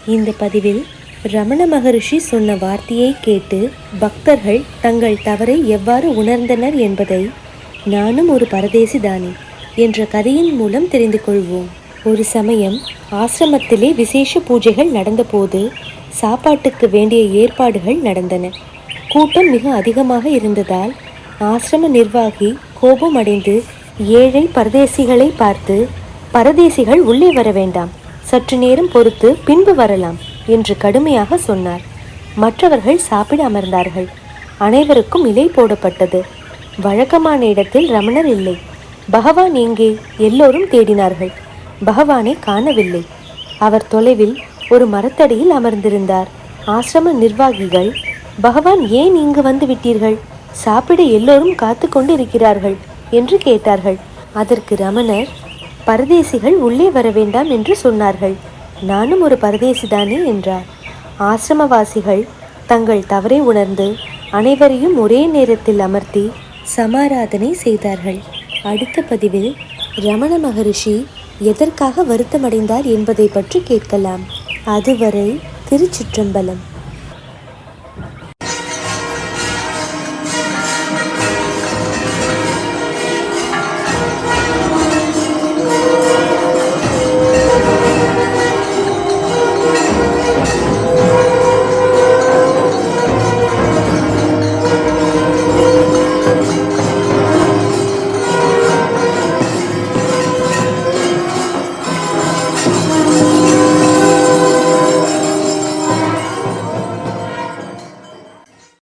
இந்த பதிவில் ரமண மகரிஷி சொன்ன வார்த்தையை கேட்டு பக்தர்கள் தங்கள் தவறை எவ்வாறு உணர்ந்தனர் என்பதை நானும் ஒரு பரதேசிதானே என்ற கதையின் மூலம் தெரிந்து கொள்வோம். ஒரு சமயம் ஆசிரமத்திலே விசேஷ பூஜைகள் நடந்தபோது சாப்பாட்டுக்கு வேண்டிய ஏற்பாடுகள் நடந்தன. கூட்டம் மிக அதிகமாக இருந்ததால் ஆசிரம நிர்வாகி கோபம் அடைந்து ஏழை பரதேசிகளை பார்த்து, பரதேசிகள் உள்ளே வர வேண்டாம், சற்று நேரம் பொறுத்து பின்பு வரலாம் என்று கடுமையாக சொன்னார். மற்றவர்கள் சாப்பிட அமர்ந்தார்கள். அனைவருக்கும் இலை போடப்பட்டது. வழக்கமான இடத்தில் ரமணர் இல்லை. பகவான் எங்கே? எல்லோரும் தேடினார்கள். பகவானை காணவில்லை. அவர் தொலைவில் ஒரு மரத்தடியில் அமர்ந்திருந்தார். ஆசிரம நிர்வாகிகள், பகவான் ஏன் இங்கு வந்து விட்டீர்கள்? சாப்பிட எல்லோரும் காத்து கொண்டு இருக்கிறார்கள் என்று கேட்டார்கள். அதற்கு ரமணர், பரதேசிகள் உள்ளே வர வேண்டாம் என்று சொன்னார்கள். நானும் ஒரு பரதேசிதானே என்றார். ஆசிரமவாசிகள் தங்கள் தவறை உணர்ந்து அனைவரையும் ஒரே நேரத்தில் அமர்த்தி சமாராதனை செய்தார்கள். அடுத்த பதிவில் ரமண மகரிஷி எதற்காக வருத்தமடைந்தார் என்பதை பற்றி கேட்கலாம். அதுவரை திருச்சிற்றம்பலம்.